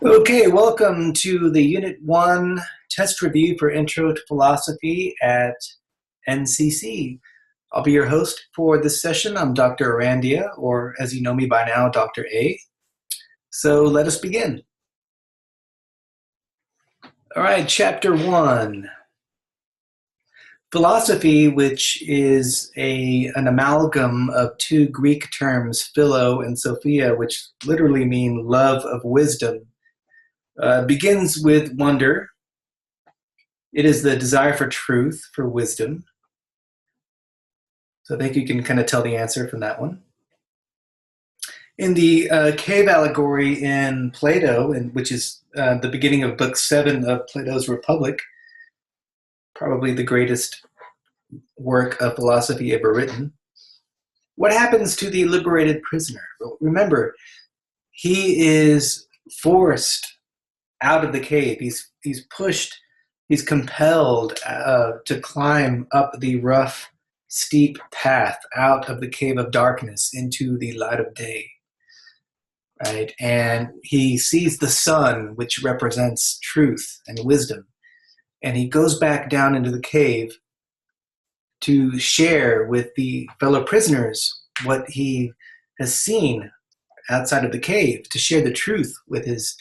Okay, welcome to the Unit 1 test review for Intro to Philosophy at NCC. I'll be your host for this session. I'm Dr. Arandia, or as you know me by now, Dr. A. So let us begin. All right, Chapter 1. Philosophy, which is an amalgam of two Greek terms, philo and sophia, which literally mean love of wisdom, begins with wonder. It is the desire for truth, for wisdom. So I think you can kind of tell the answer from that one. In the cave allegory in Plato, which is the beginning of Book 7 of Plato's Republic, probably the greatest work of philosophy ever written, what happens to the liberated prisoner? Well, remember, he is forced out of the cave. He's pushed, he's compelled to climb up the rough, steep path out of the cave of darkness into the light of day. Right? And he sees the sun, which represents truth and wisdom. And he goes back down into the cave to share with the fellow prisoners what he has seen outside of the cave, to share the truth with his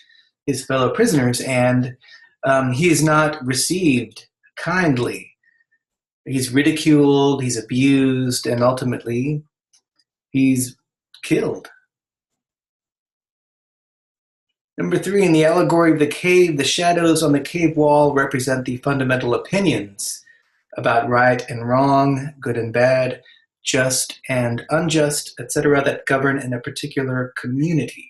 fellow prisoners. And he is not received kindly. He's ridiculed, he's abused, and ultimately he's killed. Number 3, in the allegory of the cave, the shadows on the cave wall represent the fundamental opinions about right and wrong, good and bad, just and unjust, etc., that govern in a particular community.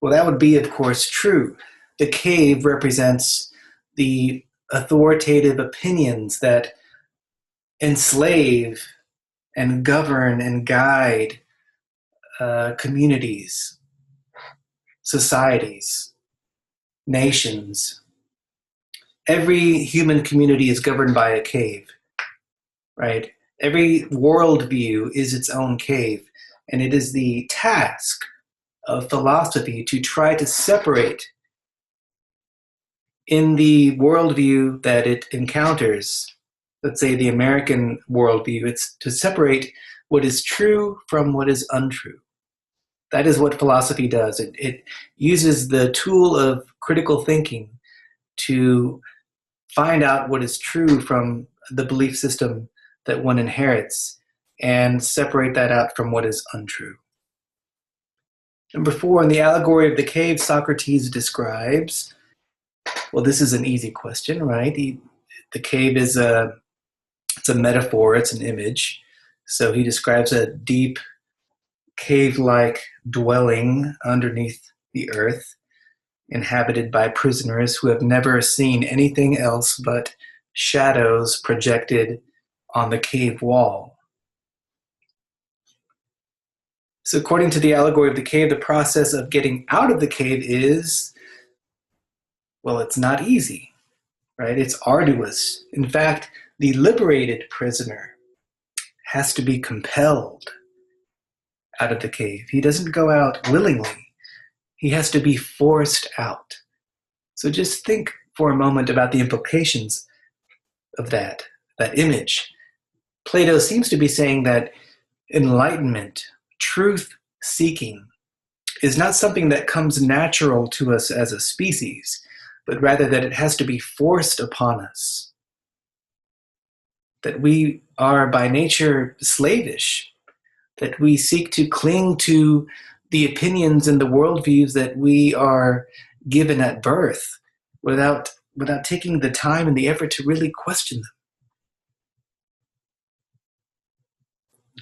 Well, that would be, of course, true. The cave represents the authoritative opinions that enslave and govern and guide communities, societies, nations. Every human community is governed by a cave, right? Every worldview is its own cave, and it is the task of philosophy to try to separate in the worldview that it encounters, let's say the American worldview, it's to separate what is true from what is untrue. That is what philosophy does. It uses the tool of critical thinking to find out what is true from the belief system that one inherits and separate that out from what is untrue. Number 4, in the allegory of the cave, Socrates describes, well, this is an easy question, right? The cave is it's a metaphor, it's an image. So he describes a deep cave-like dwelling underneath the earth, inhabited by prisoners who have never seen anything else but shadows projected on the cave wall. So according to the allegory of the cave, the process of getting out of the cave is, well, it's not easy, right? It's arduous. In fact, the liberated prisoner has to be compelled out of the cave. He doesn't go out willingly. He has to be forced out. So just think for a moment about the implications of that image. Plato seems to be saying that enlightenment, truth seeking, is not something that comes natural to us as a species, but rather that it has to be forced upon us. That we are by nature slavish, that we seek to cling to the opinions and the worldviews that we are given at birth without taking the time and the effort to really question them.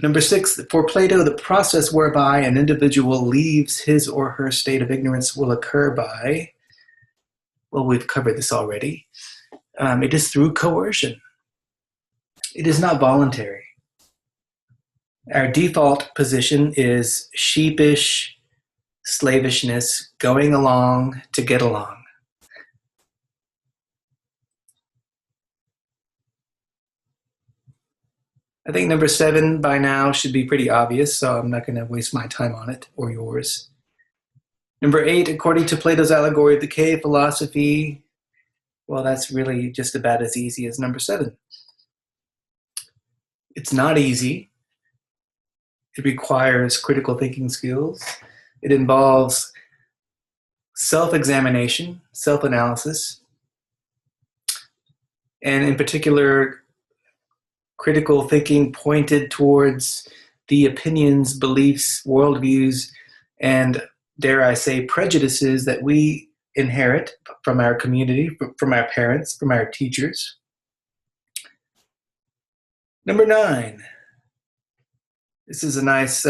Number 6, for Plato, the process whereby an individual leaves his or her state of ignorance will occur by, well, we've covered this already. It is through coercion. It is not voluntary. Our default position is sheepish slavishness, going along to get along. I think number 7 by now should be pretty obvious, so I'm not going to waste my time on it or yours. Number 8, according to Plato's allegory of the cave philosophy, well, that's really just about as easy as number 7. It's not easy. It requires critical thinking skills. It involves self-examination, self-analysis, and in particular, critical thinking pointed towards the opinions, beliefs, worldviews, and, dare I say, prejudices that we inherit from our community, from our parents, from our teachers. Number 9. This is a nice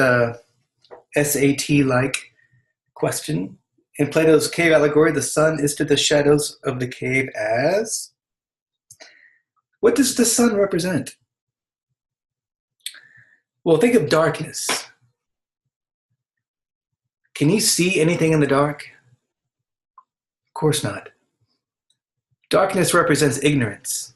SAT-like question. In Plato's cave allegory, the sun is to the shadows of the cave as... What does the sun represent? Well, think of darkness. Can you see anything in the dark? Of course not. Darkness represents ignorance.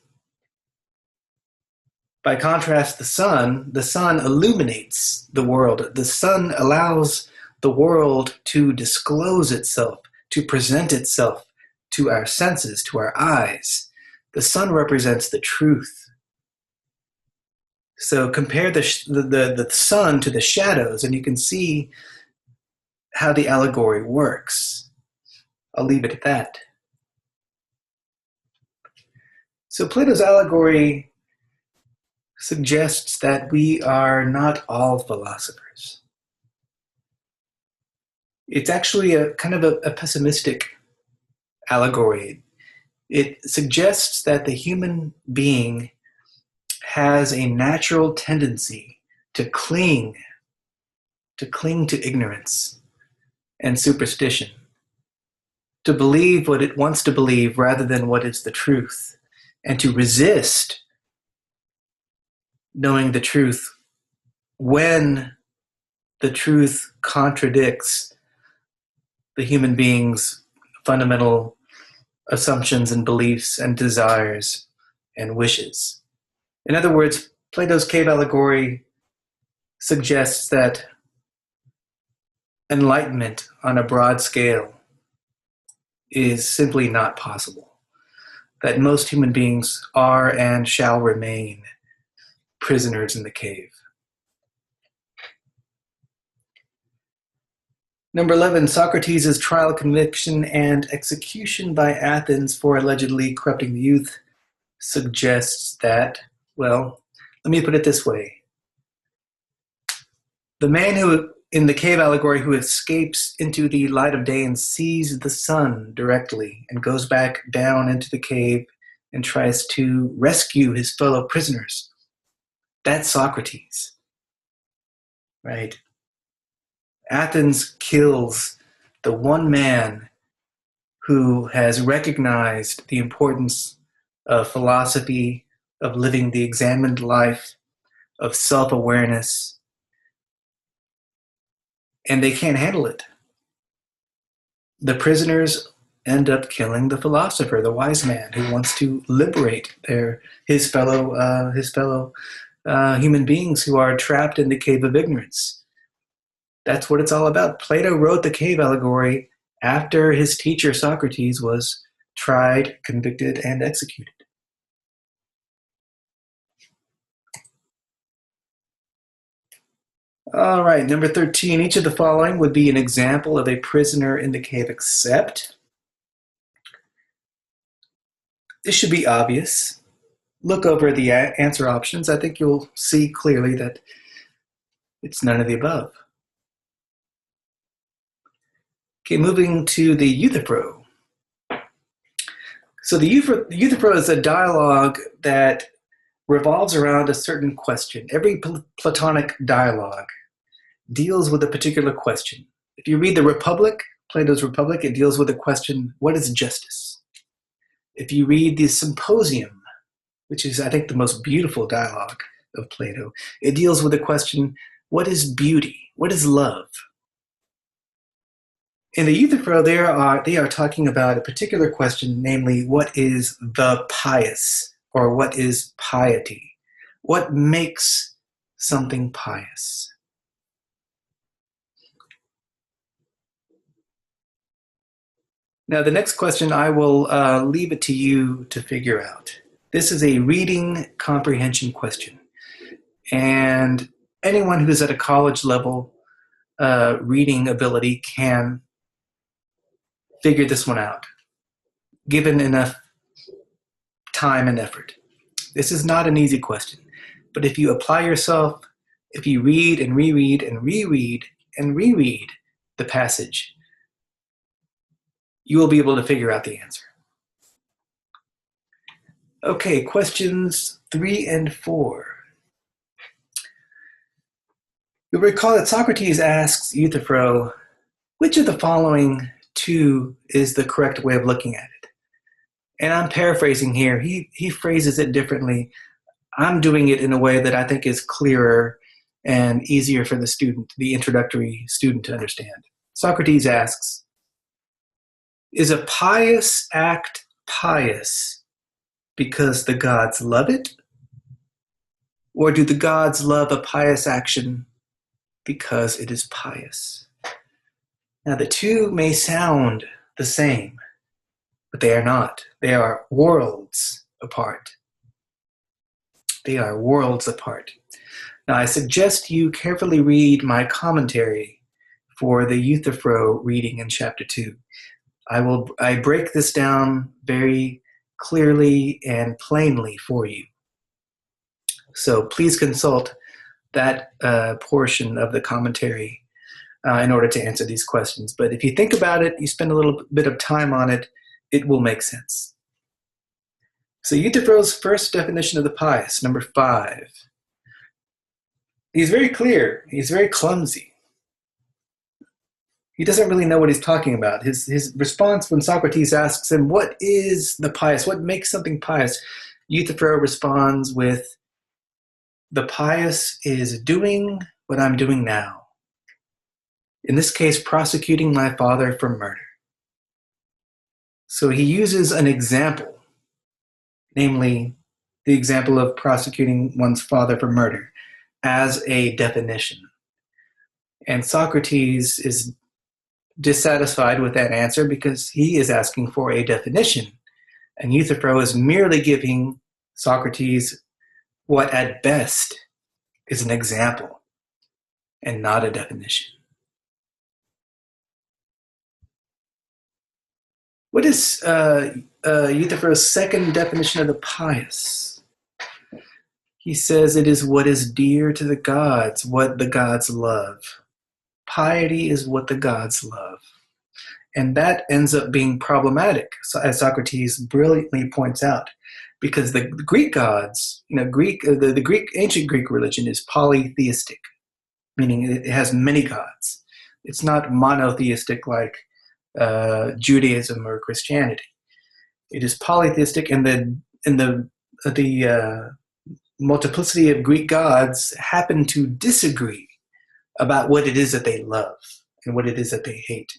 By contrast, the sun illuminates the world. The sun allows the world to disclose itself, to present itself to our senses, to our eyes. The sun represents the truth. So compare the sun to the shadows, and you can see how the allegory works. I'll leave it at that. So Plato's allegory suggests that we are not all philosophers. It's actually a kind of a pessimistic allegory. It suggests that the human being has a natural tendency to cling to ignorance and superstition, to believe what it wants to believe rather than what is the truth, and to resist knowing the truth when the truth contradicts the human being's fundamental assumptions and beliefs and desires and wishes. In other words, Plato's cave allegory suggests that enlightenment on a broad scale is simply not possible, that most human beings are and shall remain prisoners in the cave. Number 11, Socrates' trial, conviction, and execution by Athens for allegedly corrupting the youth suggests that, well, let me put it this way. The man who, in the cave allegory, who escapes into the light of day and sees the sun directly and goes back down into the cave and tries to rescue his fellow prisoners, that's Socrates, right? Athens kills the one man who has recognized the importance of philosophy, of living the examined life, of self-awareness, and they can't handle it. The prisoners end up killing the philosopher, the wise man who wants to liberate his fellow human beings who are trapped in the cave of ignorance. That's what it's all about. Plato wrote the cave allegory after his teacher Socrates was tried, convicted, and executed. All right, number 13. Each of the following would be an example of a prisoner in the cave except. This should be obvious. Look over the answer options. I think you'll see clearly that it's none of the above. Okay, moving to the Euthyphro. So the Euthyphro is a dialogue that revolves around a certain question. Every Platonic dialogue deals with a particular question. If you read the Republic, Plato's Republic, it deals with the question, what is justice? If you read the Symposium, which is, I think, the most beautiful dialogue of Plato, it deals with the question, what is beauty? What is love? In the Euthyphro, they are talking about a particular question, namely, what is the pious, or what is piety? What makes something pious? Now, the next question, I will leave it to you to figure out. This is a reading comprehension question. And anyone who's at a college level reading ability can figure this one out, given enough time and effort. This is not an easy question, but if you apply yourself, if you read and reread and reread and reread the passage, you will be able to figure out the answer. Okay, questions 3 and 4. You'll recall that Socrates asks Euthyphro, which of the following two is the correct way of looking at it? And I'm paraphrasing here. He phrases it differently. I'm doing it in a way that I think is clearer and easier for the student, the introductory student, to understand. Socrates asks, is a pious act pious because the gods love it? Or do the gods love a pious action because it is pious? Now, the two may sound the same, but they are not. They are worlds apart. They are worlds apart. Now, I suggest you carefully read my commentary for the Euthyphro reading in chapter 2. I break this down very clearly and plainly for you. So please consult that portion of the commentary in order to answer these questions. But if you think about it, you spend a little bit of time on it, it will make sense. So Euthyphro's first definition of the pious, number 5. He's very clear. He's very clumsy. He doesn't really know what he's talking about. His response when Socrates asks him, what is the pious? What makes something pious? Euthyphro responds with, the pious is doing what I'm doing now. In this case, prosecuting my father for murder. So he uses an example, namely the example of prosecuting one's father for murder, as a definition. And Socrates is dissatisfied with that answer because he is asking for a definition. And Euthyphro is merely giving Socrates what at best is an example and not a definition. What is Euthyphro's second definition of the pious? He says it is what is dear to the gods, what the gods love. Piety is what the gods love. And that ends up being problematic, as Socrates brilliantly points out, because the Greek gods, the ancient Greek religion is polytheistic, meaning it has many gods. It's not monotheistic like Judaism or Christianity. It is polytheistic, and the multiplicity of Greek gods happen to disagree about what it is that they love and what it is that they hate.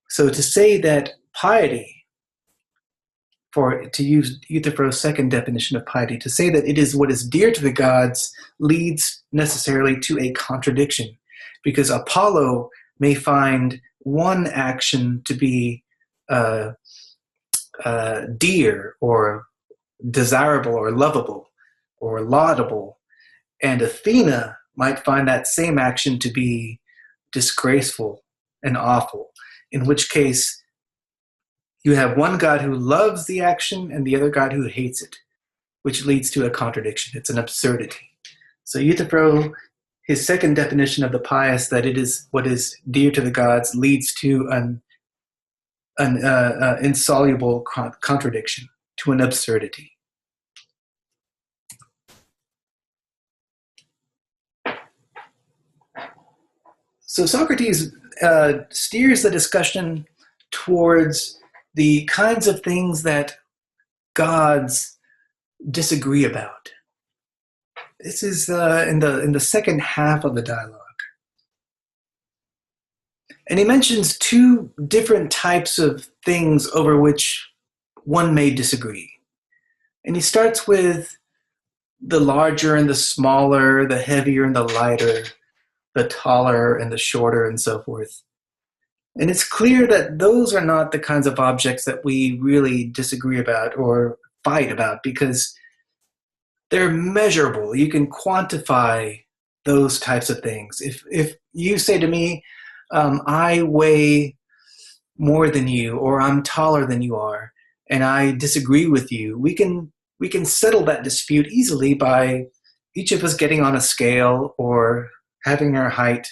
So to say that piety, to use Euthyphro's second definition of piety, to say that it is what is dear to the gods leads necessarily to a contradiction, because Apollo may find one action to be dear or desirable or lovable or laudable, and Athena might find that same action to be disgraceful and awful, in which case you have one god who loves the action and the other god who hates it, which leads to a contradiction. It's an absurdity. So Euthyphro, his second definition of the pious, that it is what is dear to the gods, leads to an insoluble contradiction, to an absurdity. So Socrates steers the discussion towards the kinds of things that gods disagree about. This is in the second half of the dialogue. And he mentions two different types of things over which one may disagree. And he starts with the larger and the smaller, the heavier and the lighter, the taller and the shorter, and so forth. And it's clear that those are not the kinds of objects that we really disagree about or fight about, because they're measurable. You can quantify those types of things. If you say to me, I weigh more than you, or I'm taller than you are, and I disagree with you, we can settle that dispute easily by each of us getting on a scale or having our height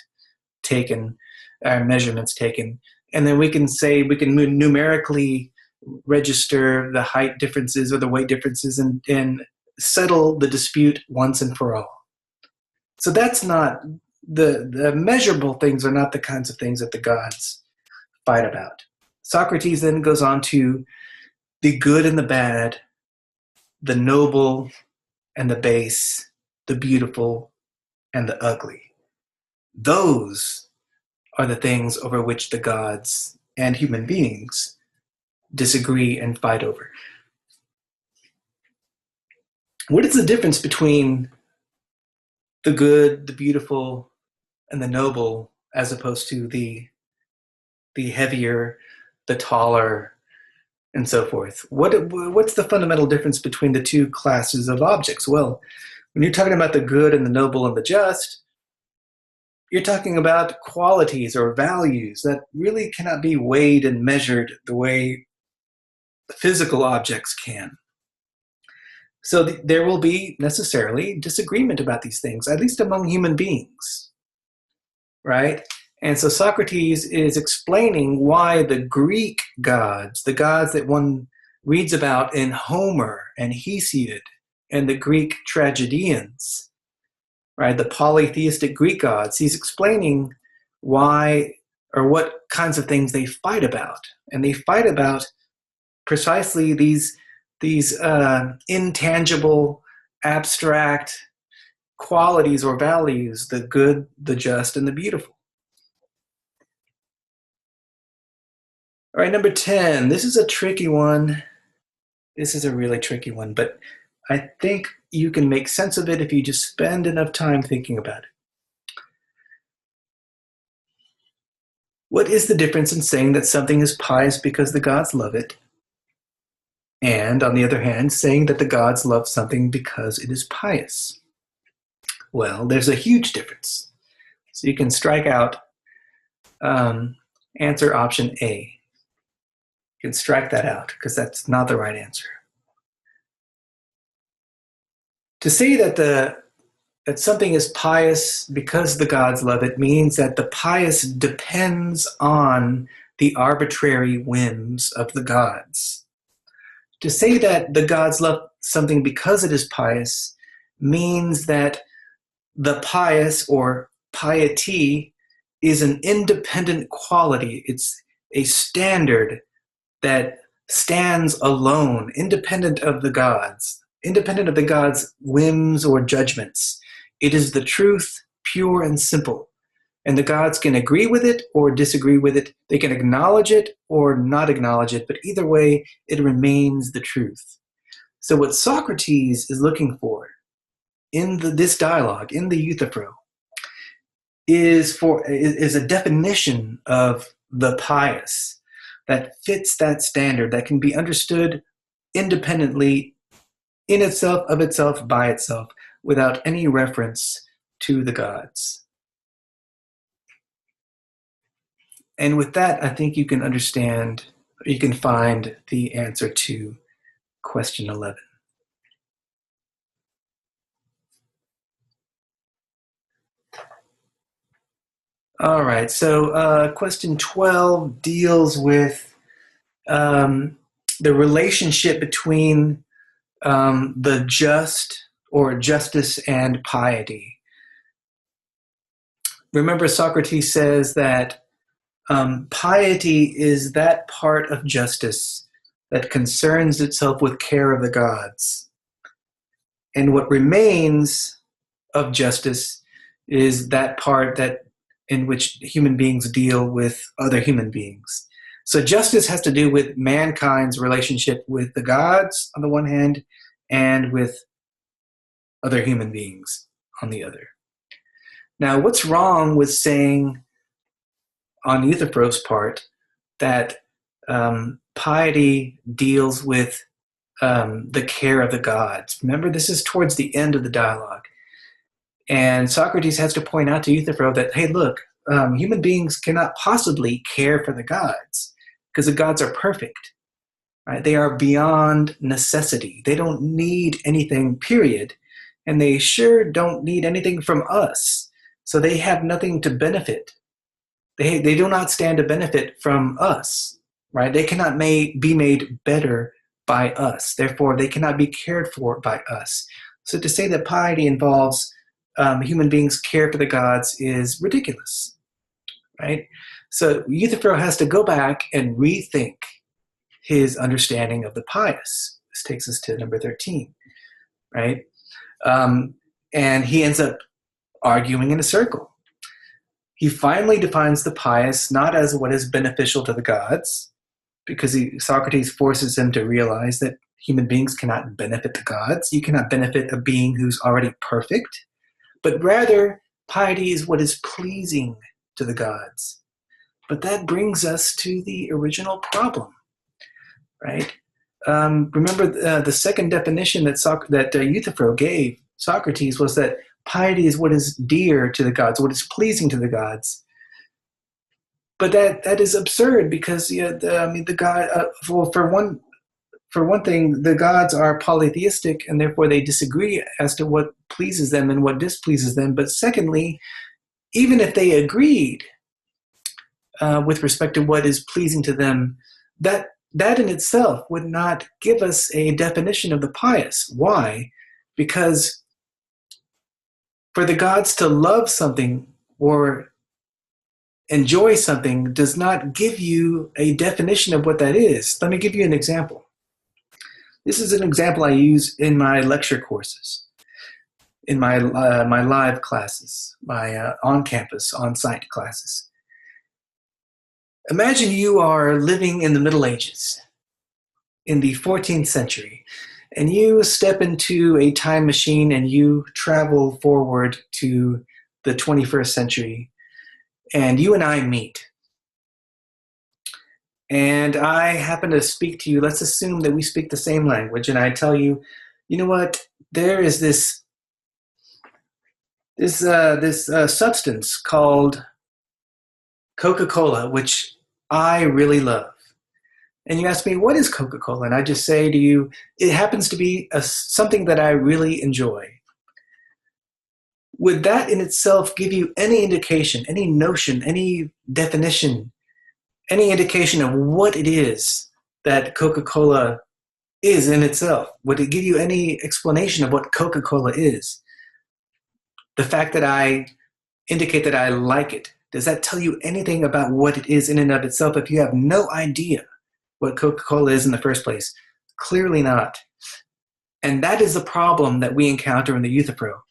taken, our measurements taken, and then we can say, we can numerically register the height differences or the weight differences, and settle the dispute once and for all. So that's not the measurable things are not the kinds of things that the gods fight about. Socrates then goes on to the good and the bad, the noble and the base, the beautiful and the ugly. Those are the things over which the gods and human beings disagree and fight over. What is the difference between the good, the beautiful, and the noble, as opposed to the heavier, the taller, and so forth? What's the fundamental difference between the two classes of objects? Well, when you're talking about the good and the noble and the just, you're talking about qualities or values that really cannot be weighed and measured the way physical objects can. So there will be necessarily disagreement about these things, at least among human beings, right? And so Socrates is explaining why the Greek gods, the gods that one reads about in Homer and Hesiod and the Greek tragedians, right, the polytheistic Greek gods, he's explaining why or what kinds of things they fight about. And they fight about precisely these intangible, abstract qualities or values, the good, the just, and the beautiful. All right, number 10. This is a tricky one. This is a really tricky one, but I think you can make sense of it if you just spend enough time thinking about it. What is the difference in saying that something is pious because the gods love it, and, on the other hand, saying that the gods love something because it is pious? Well, there's a huge difference. So you can strike out answer option A. You can strike that out because that's not the right answer. To say that something is pious because the gods love it means that the pious depends on the arbitrary whims of the gods. To say that the gods love something because it is pious means that the pious, or piety, is an independent quality. It's a standard that stands alone, independent of the gods' whims or judgments. It is the truth, pure and simple. And the gods can agree with it or disagree with it. They can acknowledge it or not acknowledge it, but either way, it remains the truth. So what Socrates is looking for in this dialogue, in the Euthyphro, is a definition of the pious that fits that standard, that can be understood independently, in itself, of itself, by itself, without any reference to the gods. And with that, I think you can understand, you can find the answer to question 11. All right, so question 12 deals with the relationship between the just, or justice, and piety. Remember, Socrates says that piety is that part of justice that concerns itself with care of the gods. And what remains of justice is that part in which human beings deal with other human beings. So justice has to do with mankind's relationship with the gods on the one hand, and with other human beings on the other. Now, what's wrong with saying on Euthyphro's part that piety deals with the care of the gods. Remember, this is towards the end of the dialogue. And Socrates has to point out to Euthyphro that, hey, look, human beings cannot possibly care for the gods because the gods are perfect. Right? They are beyond necessity. They don't need anything, period. And they sure don't need anything from us. So they have nothing to benefit. They do not stand to benefit from us. Right? They cannot be made better by us. Therefore, they cannot be cared for by us. So to say that piety involves human beings' care for the gods is ridiculous. Right? So Euthyphro has to go back and rethink his understanding of the pious. This takes us to number 13, right? And he ends up arguing in a circle. He finally defines the pious not as what is beneficial to the gods, because Socrates forces him to realize that human beings cannot benefit the gods. You cannot benefit a being who's already perfect, but rather piety is what is pleasing to the gods. But that brings us to the original problem. Right? Remember, the second definition that Euthyphro gave Socrates was that piety is what is dear to the gods, what is pleasing to the gods. But that is absurd because the god. Well, for one thing, the gods are polytheistic, and therefore they disagree as to what pleases them and what displeases them. But secondly, even if they agreed with respect to what is pleasing to them, that in itself would not give us a definition of the pious. Why? Because for the gods to love something or enjoy something does not give you a definition of what that is. Let me give you an example. This is an example I use in my lecture courses, in my live classes, my on-campus, on-site classes. Imagine you are living in the Middle Ages, in the 14th century, and you step into a time machine and you travel forward to the 21st century, and you and I meet. And I happen to speak to you. Let's assume that we speak the same language, and I tell you, you know what? There is this substance called Coca-Cola, which I really love. And you ask me, what is Coca-Cola? And I just say to you, it happens to be something that I really enjoy. Would that in itself give you any indication, any notion, any definition, any indication of what it is that Coca-Cola is in itself? Would it give you any explanation of what Coca-Cola is? The fact that I indicate that I like it, does that tell you anything about what it is in and of itself if you have no idea what Coca-Cola is in the first place? Clearly not. And that is the problem that we encounter in the Euthyphro.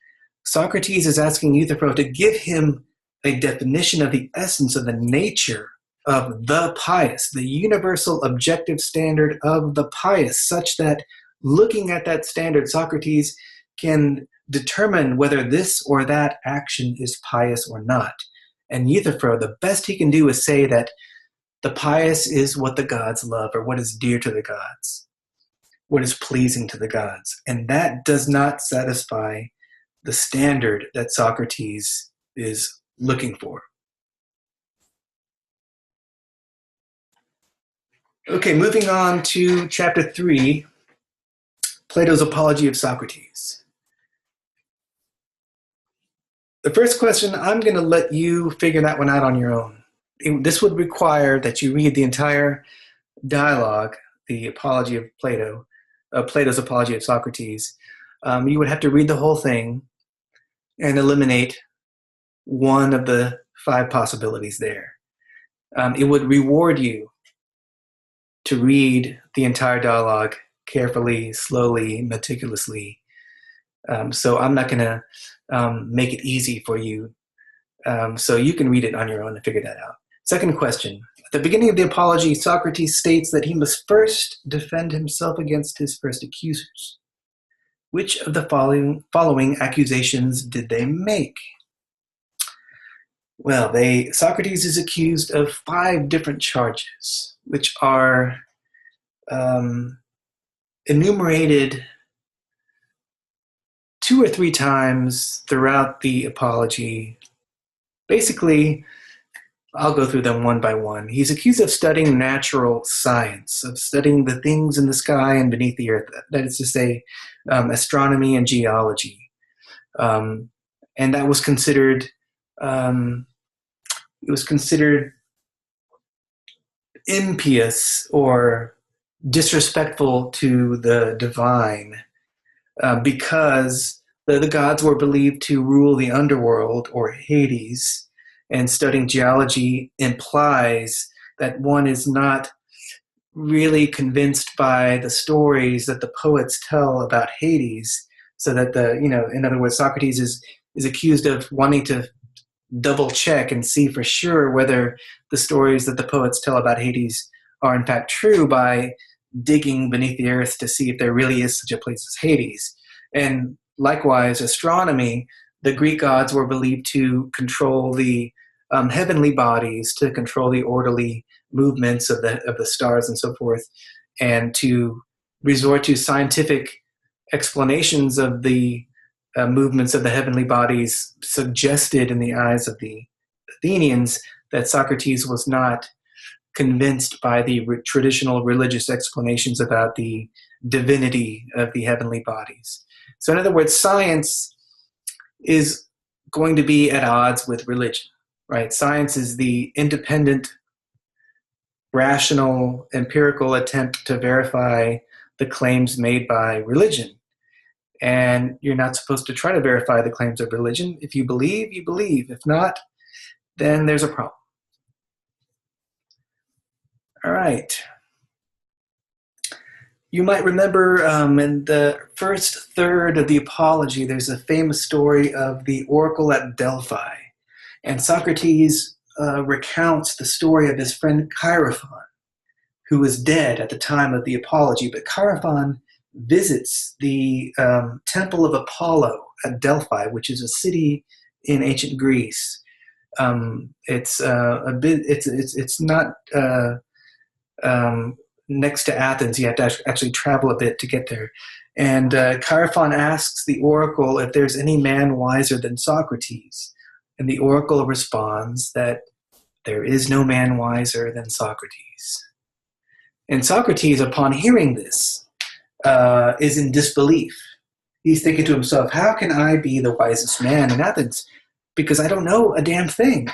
Socrates is asking Euthyphro to give him a definition of the essence of the nature of the pious, the universal objective standard of the pious, such that looking at that standard, Socrates can determine whether this or that action is pious or not. And Euthyphro, the best he can do is say that the pious is what the gods love, or what is dear to the gods, what is pleasing to the gods. And that does not satisfy the standard that Socrates is looking for. Okay, moving on to chapter 3, Plato's Apology of Socrates. The first question, I'm going to let you figure that one out on your own. This would require that you read the entire dialogue, the Apology of Plato, Plato's Apology of Socrates. You would have to read the whole thing and eliminate one of the 5 possibilities there. It would reward you to read the entire dialogue carefully, slowly, meticulously. So I'm not going to make it easy for you. So you can read it on your own and figure that out. Second question. At the beginning of the Apology, Socrates states that he must first defend himself against his first accusers. Which of the following accusations did they make? Well, Socrates is accused of 5 different charges, which are enumerated 2 or 3 times throughout the Apology. Basically, I'll go through them one by one. He's accused of studying natural science, of studying the things in the sky and beneath the earth. That is to say, astronomy and geology. And that was considered impious or disrespectful to the divine, because the gods were believed to rule the underworld, or Hades, and studying geology implies that one is not really convinced by the stories that the poets tell about Hades, so that in other words, Socrates is accused of wanting to double check and see for sure whether the stories that the poets tell about Hades are in fact true by digging beneath the earth to see if there really is such a place as Hades. And likewise, astronomy, the Greek gods were believed to control the heavenly bodies, to control the orderly movements of the stars and so forth, and to resort to scientific explanations of the movements of the heavenly bodies suggested in the eyes of the Athenians that Socrates was not convinced by the traditional religious explanations about the divinity of the heavenly bodies. So in other words, science is going to be at odds with religion, right? Science is the independent, rational, empirical attempt to verify the claims made by religion. And you're not supposed to try to verify the claims of religion. If you believe, you believe. If not, then there's a problem. All right. You might remember in the first third of the Apology, there's a famous story of the oracle at Delphi. And Socrates recounts the story of his friend Chaerephon, who was dead at the time of the Apology. But Chaerephon visits the temple of Apollo at Delphi, which is a city in ancient Greece. It's not next to Athens. You have to actually travel a bit to get there. And Chaerephon asks the oracle if there's any man wiser than Socrates. And the oracle responds that there is no man wiser than Socrates. And Socrates, upon hearing this, is in disbelief. He's thinking to himself, how can I be the wisest man in Athens? Because I don't know a damn thing,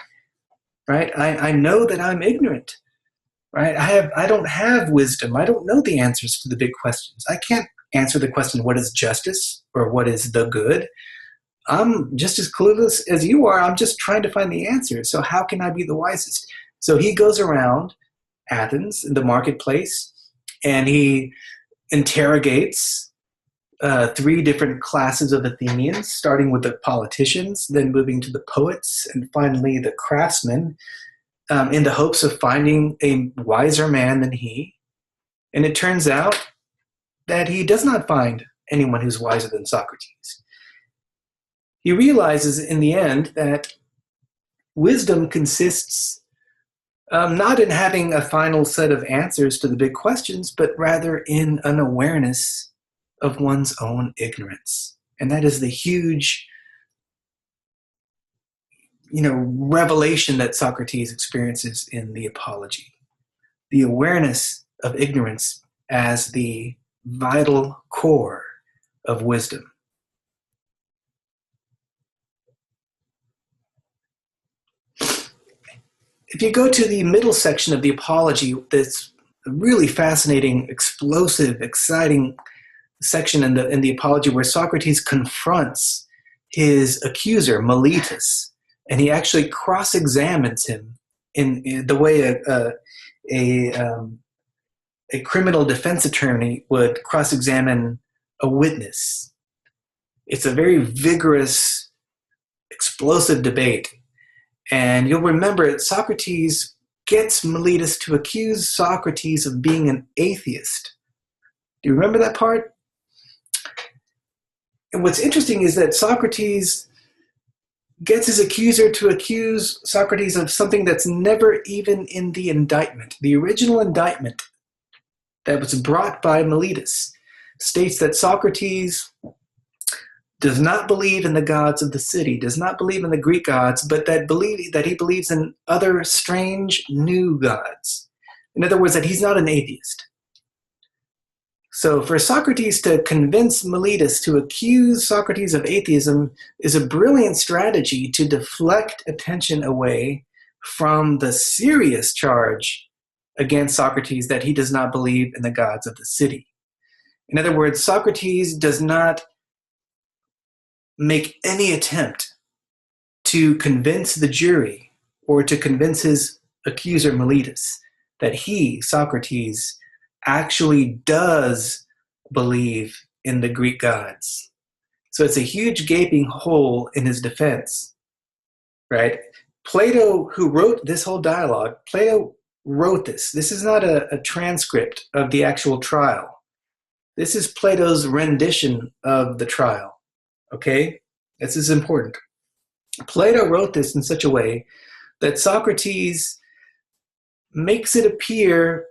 right? I know that I'm ignorant, right? I don't have wisdom. I don't know the answers to the big questions. I can't answer the question, what is justice or what is the good? I'm just as clueless as you are. I'm just trying to find the answer. So how can I be the wisest? So he goes around Athens in the marketplace and he interrogates 3 different classes of Athenians, starting with the politicians, then moving to the poets, and finally the craftsmen, in the hopes of finding a wiser man than he. And it turns out that he does not find anyone who's wiser than Socrates. He realizes in the end that wisdom consists not in having a final set of answers to the big questions, but rather in an awareness of one's own ignorance. And that is the huge, revelation that Socrates experiences in the Apology. The awareness of ignorance as the vital core of wisdom. If you go to the middle section of the Apology, that's a really fascinating, explosive, exciting section in the Apology where Socrates confronts his accuser, Meletus, and he actually cross-examines him in the way a criminal defense attorney would cross-examine a witness. It's a very vigorous, explosive debate. And you'll remember that Socrates gets Meletus to accuse Socrates of being an atheist. Do you remember that part? And what's interesting is that Socrates gets his accuser to accuse Socrates of something that's never even in the indictment. The original indictment that was brought by Meletus states that Socrates does not believe in the gods of the city, does not believe in the Greek gods, but that he believes in other strange new gods. In other words, that he's not an atheist. So for Socrates to convince Meletus to accuse Socrates of atheism is a brilliant strategy to deflect attention away from the serious charge against Socrates that he does not believe in the gods of the city. In other words, Socrates does not make any attempt to convince the jury or to convince his accuser Meletus that he, Socrates, actually does believe in the Greek gods. So it's a huge gaping hole in his defense, right? Plato, who wrote this whole dialogue, Plato wrote this. This is not a transcript of the actual trial. This is Plato's rendition of the trial, okay? This is important. Plato wrote this in such a way that Socrates makes it appear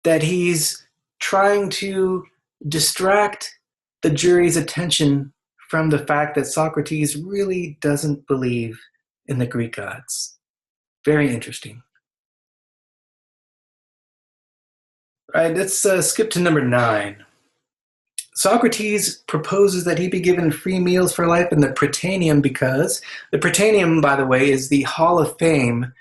that he's trying to distract the jury's attention from the fact that Socrates really doesn't believe in the Greek gods. Very interesting. All right, let's skip to number 9. Socrates proposes that he be given free meals for life in the Prytaneum because the Prytaneum, by the way, is the Hall of Fame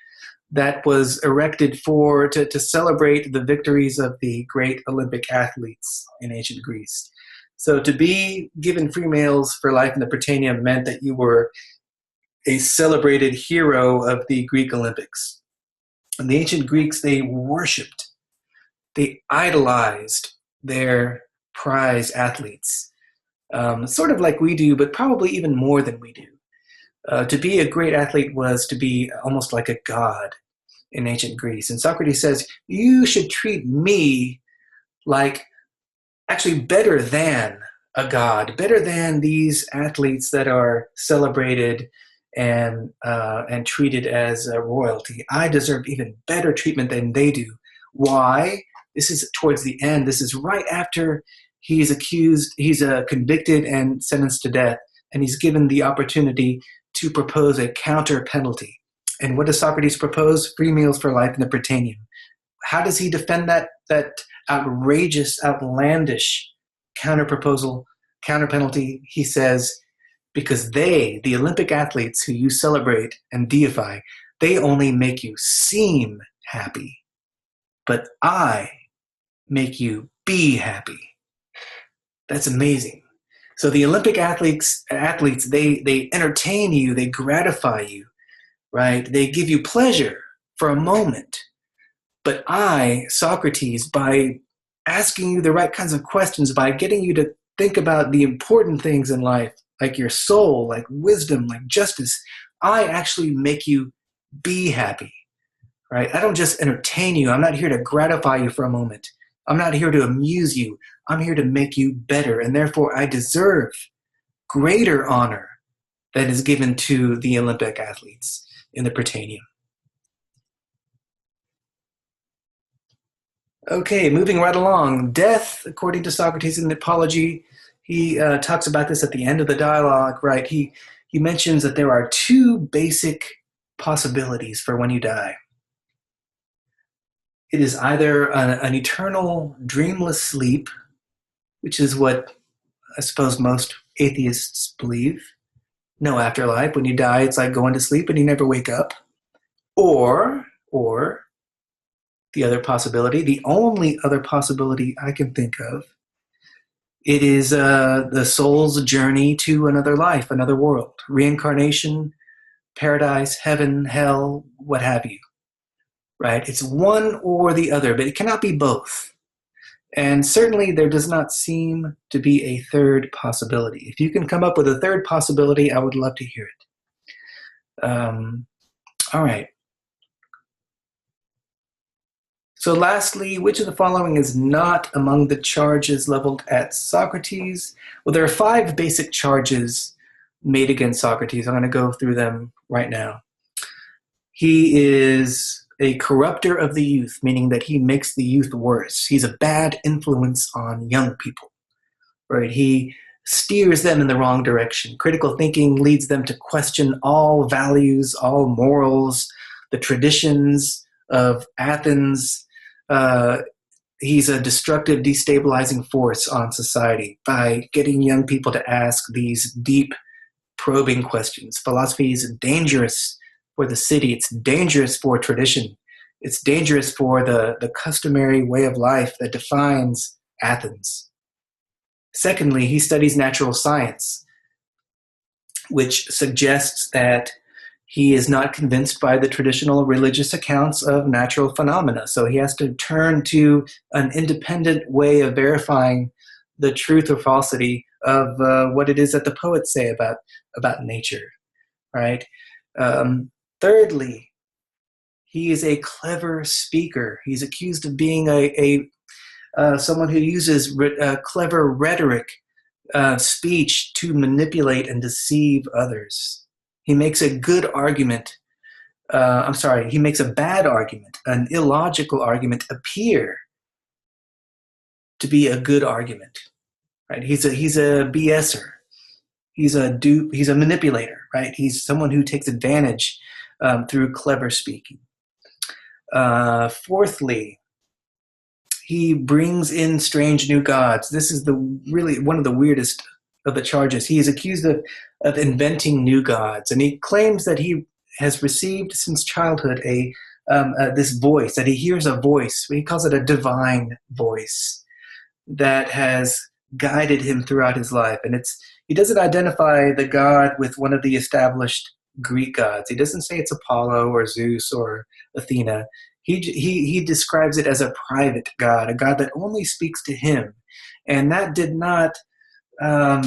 that was erected to celebrate the victories of the great Olympic athletes in ancient Greece. So to be given free meals for life in the Prytaneum meant that you were a celebrated hero of the Greek Olympics. And the ancient Greeks, they worshipped, they idolized their prize athletes, sort of like we do, but probably even more than we do. To be a great athlete was to be almost like a god in ancient Greece. And Socrates says, you should treat me like actually better than a god, better than these athletes that are celebrated and treated as a royalty. I deserve even better treatment than they do. Why? This is towards the end. This is right after he's convicted and sentenced to death, and he's given the opportunity to propose a counter penalty. And what does Socrates propose? Free meals for life in the Prytaneum. How does he defend that outrageous, outlandish counter penalty? He says, because they, the Olympic athletes who you celebrate and deify, they only make you seem happy, but I make you be happy. That's amazing. So the Olympic athletes, they entertain you, they gratify you, right? They give you pleasure for a moment. But I, Socrates, by asking you the right kinds of questions, by getting you to think about the important things in life, like your soul, like wisdom, like justice, I actually make you be happy, right? I don't just entertain you. I'm not here to gratify you for a moment. I'm not here to amuse you. I'm here to make you better, and therefore I deserve greater honor than is given to the Olympic athletes in the Prytaneum. Okay, moving right along. Death, according to Socrates in the Apology, he talks about this at the end of the dialogue, right? He mentions that there are 2 basic possibilities for when you die. It is either an eternal dreamless sleep, which is what I suppose most atheists believe. No afterlife. When you die, it's like going to sleep and you never wake up. Or the other possibility, the only other possibility I can think of, it is the soul's journey to another life, another world, reincarnation, paradise, heaven, hell, what have you. Right? It's one or the other, but it cannot be both. And certainly there does not seem to be a third possibility. If you can come up with a third possibility, I would love to hear it. All right. So lastly, which of the following is not among the charges leveled at Socrates? Well, there are 5 basic charges made against Socrates. I'm going to go through them right now. He is a corrupter of the youth, meaning that he makes the youth worse. He's a bad influence on young people, right? He steers them in the wrong direction. Critical thinking leads them to question all values, all morals, the traditions of Athens. He's a destructive, destabilizing force on society by getting young people to ask these deep, probing questions. Philosophy is dangerous for the city. It's dangerous for tradition. It's dangerous for the customary way of life that defines Athens. Secondly, he studies natural science, which suggests that he is not convinced by the traditional religious accounts of natural phenomena. So he has to turn to an independent way of verifying the truth or falsity of what it is that the poets say about nature, right? Thirdly, he is a clever speaker. He's accused of being someone who uses clever rhetoric, speech to manipulate and deceive others. He makes a good argument. He makes a bad argument, an illogical argument, appear to be a good argument. Right? He's a BSer. He's a dupe. He's a manipulator. Right? He's someone who takes advantage through clever speaking. Fourthly, he brings in strange new gods. This is really one of the weirdest of the charges. He is accused of inventing new gods, and he claims that he has received since childhood this voice, that he hears a voice. He calls it a divine voice that has guided him throughout his life. And he doesn't identify the god with one of the established Greek gods. He doesn't say it's Apollo or Zeus or Athena. He describes it as a private god, a god that only speaks to him. And that did not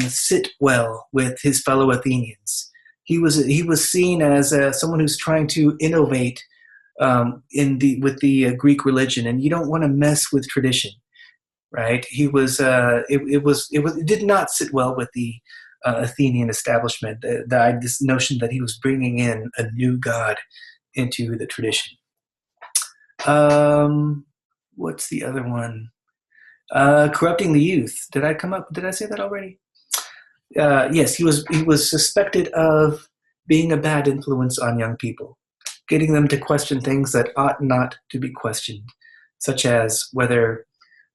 sit well with his fellow Athenians. He was seen as someone who's trying to innovate with the Greek religion, and you don't want to mess with tradition, right? It did not sit well with the Athenian establishment. This notion that he was bringing in a new god into the tradition. What's the other one? Corrupting the youth. Did I say that already? Yes, he was suspected of being a bad influence on young people, getting them to question things that ought not to be questioned, such as whether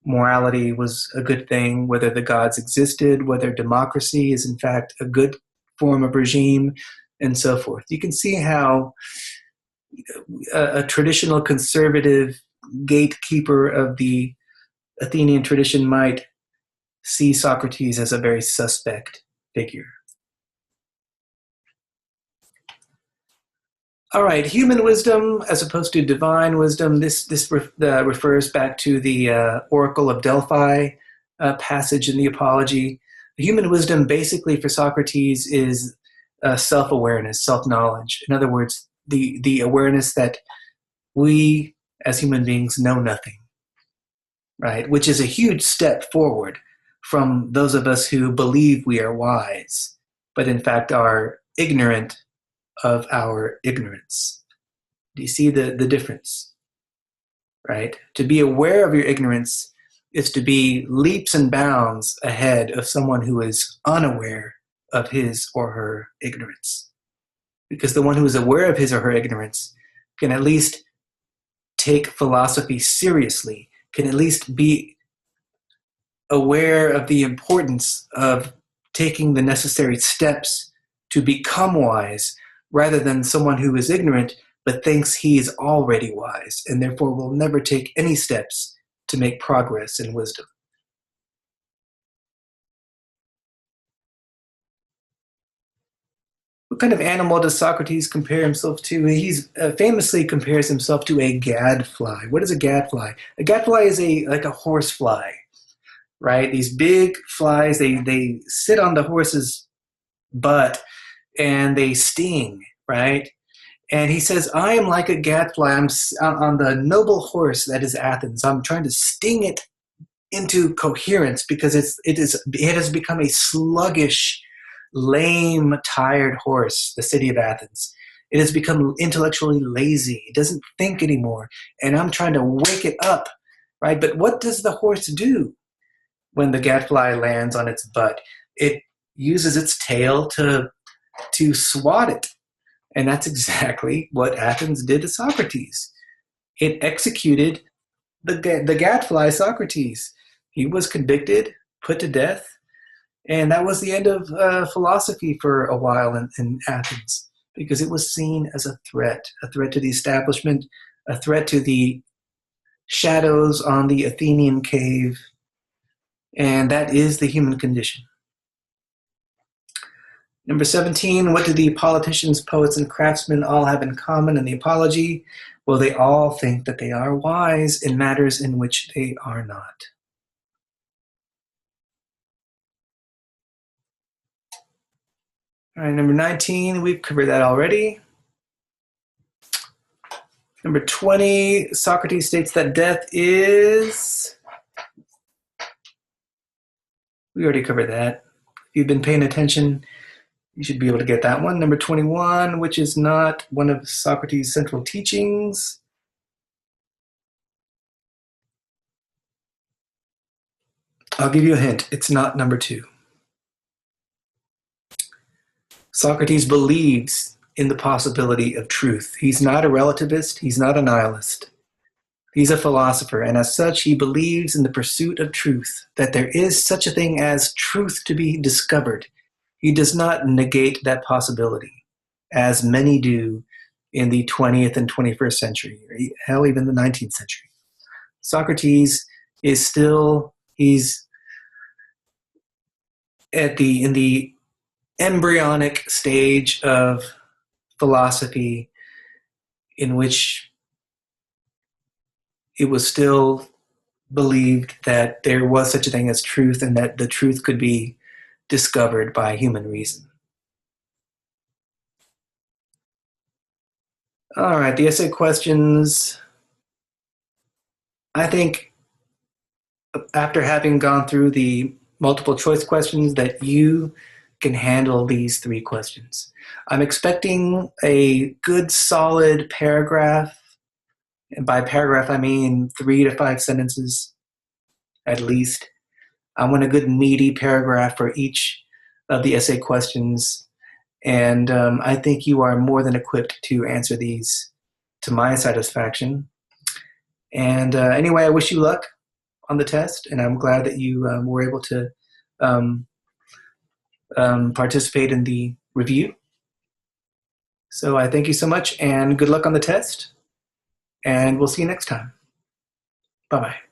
morality was a good thing, whether the gods existed, whether democracy is in fact a good form of regime, and so forth. You can see how a traditional conservative gatekeeper of the Athenian tradition might see Socrates as a very suspect figure. All right, human wisdom as opposed to divine wisdom. This refers back to the Oracle of Delphi passage in the Apology. Human wisdom basically for Socrates is self-awareness, self-knowledge. In other words, the awareness that we as human beings know nothing, right? Which is a huge step forward from those of us who believe we are wise, but in fact are ignorant of our ignorance. Do you see the difference? Right? To be aware of your ignorance is to be leaps and bounds ahead of someone who is unaware of his or her ignorance. Because the one who is aware of his or her ignorance can at least take philosophy seriously, can at least be aware of the importance of taking the necessary steps to become wise, rather than someone who is ignorant but thinks he is already wise and therefore will never take any steps to make progress in wisdom. What kind of animal does Socrates compare himself to? He famously compares himself to a gadfly. What is a gadfly? A gadfly is like a horsefly, right? These big flies, they sit on the horse's butt and they sting, right? And he says, I am like a gadfly. I'm on the noble horse that is Athens. I'm trying to sting it into coherence because it has become a sluggish lame, tired horse, the city of Athens. It has become intellectually lazy. It doesn't think anymore. And I'm trying to wake it up, right? But what does the horse do when the gadfly lands on its butt? It uses its tail to swat it. And that's exactly what Athens did to Socrates. It executed the gadfly Socrates. He was convicted, put to death, and that was the end of philosophy for a while in Athens, because it was seen as a threat to the establishment, a threat to the shadows on the Athenian cave, and that is the human condition. Number 17, what do the politicians, poets, and craftsmen all have in common in the Apology? Well, they all think that they are wise in matters in which they are not. All right, number 19, we've covered that already. Number 20, Socrates states that death is... We already covered that. If you've been paying attention, you should be able to get that one. Number 21, which is not one of Socrates' central teachings. I'll give you a hint. It's not number 2. Socrates believes in the possibility of truth. He's not a relativist. He's not a nihilist. He's a philosopher, and as such, he believes in the pursuit of truth, that there is such a thing as truth to be discovered. He does not negate that possibility, as many do in the 20th and 21st century, or hell, even the 19th century. Socrates is still, he's in the embryonic stage of philosophy in which it was still believed that there was such a thing as truth and that the truth could be discovered by human reason. All right, the essay questions. I think after having gone through the multiple choice questions that you can handle these 3 questions. I'm expecting a good solid paragraph. And by paragraph, I mean 3 to 5 sentences at least. I want a good meaty paragraph for each of the essay questions. And I think you are more than equipped to answer these to my satisfaction. And anyway, I wish you luck on the test, and I'm glad that you were able to participate in the review. So I thank you so much, and good luck on the test, and we'll see you next time. Bye-bye.